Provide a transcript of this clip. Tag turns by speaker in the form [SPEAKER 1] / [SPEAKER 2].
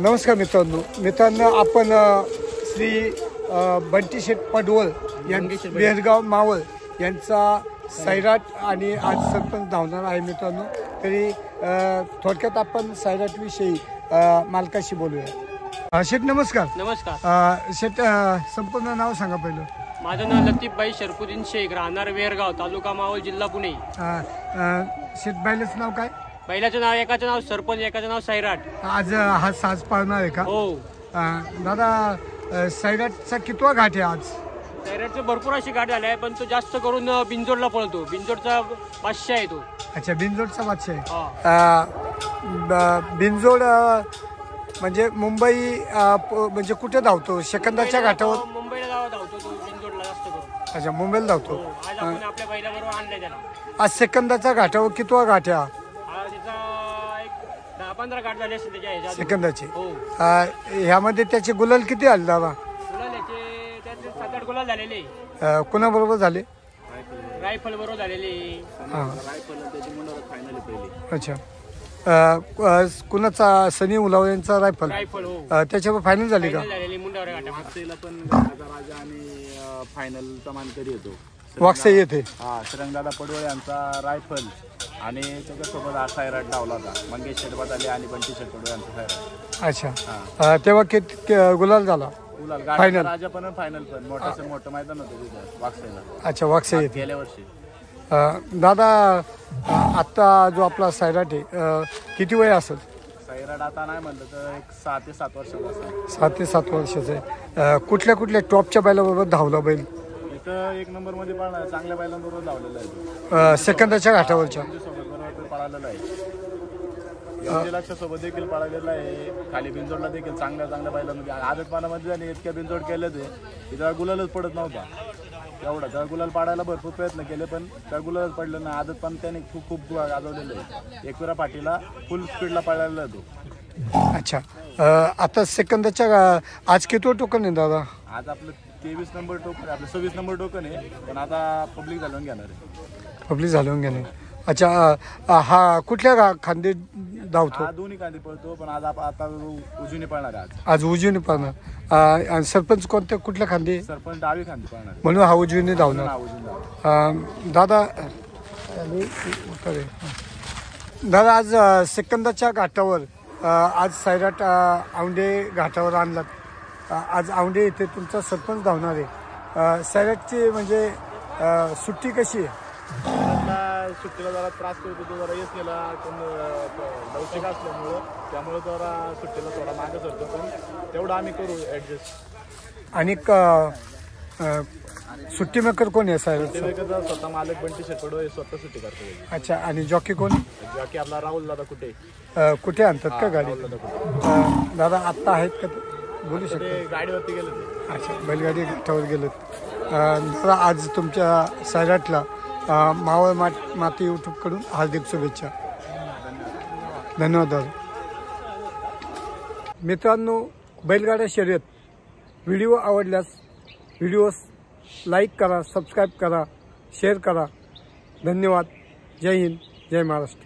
[SPEAKER 1] नमस्कार मित्रांनो आपण श्री बंटी शेठ पडवळ बेहरगाव मावळ यांचा सैराट आणि आज सरपंच धावणार आहे मित्रांनो। तरी थोडक्यात आपण सैराट विषयी मालकाशी बोलूया। शेठ नमस्कार।
[SPEAKER 2] नमस्कार
[SPEAKER 1] शेठ संपूर्ण नाव सांगा पहिलं।
[SPEAKER 2] माझं नाव लतीफभाई शरफुद्दीन शेख, राहणार बेहरगाव, तालुका मावळ, जिल्हा पुणे।
[SPEAKER 1] शेठ बैलाचं नाव काय?
[SPEAKER 2] बैलाचं नाव, एकाचं नाव सरपंच, एकाचं नाव सैराट।
[SPEAKER 1] आज हा साज पाळणार आहे का?
[SPEAKER 2] हो
[SPEAKER 1] दादा, सैराटचा कितवा घाट आहे आज?
[SPEAKER 2] सैराटचे भरपूर अशी गाठ झाली आहे, पण तो जास्त करून बिंजोडला पळतो। बिंजोडचा बादशाह आहे तो।
[SPEAKER 1] अच्छा, बिंजोडचा बादशाह आहे। बिंजोड म्हणजे मुंबई म्हणजे कुठे धावतो? सेकंदाच्या घाटावर
[SPEAKER 2] मुंबईला धावतो तो, बिंजोडला जास्त करून।
[SPEAKER 1] अच्छा, मुंबईला धावतो।
[SPEAKER 2] आज आपण आपल्या बैलाबरोबर आणलाय त्याला।
[SPEAKER 1] आज सेकंदाच्या घाटावर कितवा घाट आहे?
[SPEAKER 2] हा त्याचा एक 10-15 गाठ झाली असते त्याच्या
[SPEAKER 1] सेकंदाची।
[SPEAKER 2] हो।
[SPEAKER 1] ह्यामध्ये त्याचे गुलाल किती आले दादा?
[SPEAKER 2] गुलाल याचे त्याचे 7-8 गुलाल झालेले।
[SPEAKER 1] कोणाबरोबर झाले?
[SPEAKER 2] रायफल बरोबर झालेले।
[SPEAKER 1] अच्छा, कुणाचा? सनी उलाव यांचा रायफल। त्याच्यावर फायनल झाली का?
[SPEAKER 3] राजा आणि फायनलचा मानकरी येतो
[SPEAKER 1] वाक्से येते।
[SPEAKER 3] श्रंगदादा पडवळ यांचा रायफल आणि त्याच्यासोबत हा सैराट धावला होता। मंगेश शेटबाद आले आणि बंटी शेट पडवळ यांचा सैराट।
[SPEAKER 1] अच्छा, तेव्हा किती गुलाल झाला?
[SPEAKER 3] फायनल राजा पण फायनल पण मोठं मैदान होतं तिथे वाक्सेला।
[SPEAKER 1] अच्छा, वाक्से येते
[SPEAKER 3] गेल्या वर्षी।
[SPEAKER 1] दादा, आता जो आपला सैराट आहे किती वय असेल?
[SPEAKER 3] सैराट आता नाही म्हणलं तर एक 6 ते 7 वर्षाचा असेल।
[SPEAKER 1] 7 ते 7 वर्षाचं आहे। कुठल्या कुठल्या टॉपच्या बैलाबरोबर धावला बैल?
[SPEAKER 3] इथं 1 नंबर मध्ये पळणार, चांगल्या बैलांबरोबर धावलेला आहे।
[SPEAKER 1] सेकंदाच्या घाटावरच्या
[SPEAKER 3] सोबत बरोबर पळालेला आहे। लक्ष सोबत देखील पळालेला आहे। खाली बिंजोडला देखील चांगल्या बैलांमध्ये आदत पानामध्ये झाले, इतक्या बिंजोड केले ते इथं गुलालच पडत नव्हता एवढा। त्या गुलाल पाडायला भरपूर प्रयत्न केले पण त्या गुलालच पडलं ना। आदत पान त्याने खूप गाजवलेलं आहे। एकविरा पाठीला फुल स्पीडला पळालेला आहे तो।
[SPEAKER 1] अच्छा, आता सेकंदाच्या आज किती टोकन आहे दादा?
[SPEAKER 3] आज आपलं 23 नंबर टोकन, आपलं 26 नंबर टोकन आहे, पण आता पब्लिक झालून घेणार आहे।
[SPEAKER 1] पब्लिक झालून घेणार। अच्छा, हा कुठल्या खांदे धावतो?
[SPEAKER 3] दोन्ही खांदे पळतो, पण आज आता उजवीने पळणार आहे।
[SPEAKER 1] आज उजवीने पळणार। आणि सरपंच कोणत्या कुठल्या खांदे?
[SPEAKER 3] सरपंच डावी खांदे पळणार,
[SPEAKER 1] म्हणून हा उजवीने धावणार। दादा, आज सेकंदाच्या घाटावर आज सैराट औंढे घाटावर आणलात। आज औंढे येथे तुमचा सरपंच धावणार आहे। सैराटची म्हणजे सुट्टी कशी आहे?
[SPEAKER 3] सुट्टीला जरा त्रास करतो तो, जरा येत गेला पण लवचिक असल्यामुळं त्यामुळे जरा सुट्टीला थोडा मागे सरतो, पण तेवढं आम्ही करू ऍडजस्ट।
[SPEAKER 1] आणि सुट्टी मेकर कोण आहे सैराट?
[SPEAKER 3] स्वतः मालक बंटी शेट पडवळ स्वतः सुट्टी करतो।
[SPEAKER 1] अच्छा, आणि जॉकी कोण?
[SPEAKER 3] जॉकी आपला राहुल दादा
[SPEAKER 1] कुठे आणतात का गाडी? दादा आत्ता आहेत का? बोलू शकतो?
[SPEAKER 3] गाडीवरती गेले ते।
[SPEAKER 1] अच्छा, बैलगाडी घाटावर गेलेत। दादा, आज तुमच्या सैराटला मावळ माती यूट्यूबकडून हार्दिक शुभेच्छा। धन्यवाद दादा। मित्रांनो, बैलगाडा शर्यत व्हिडिओ आवडल्यास व्हिडिओस लाईक करा, सबस्क्राईब करा, शेअर करा। धन्यवाद। जय हिंद, जय महाराष्ट्र।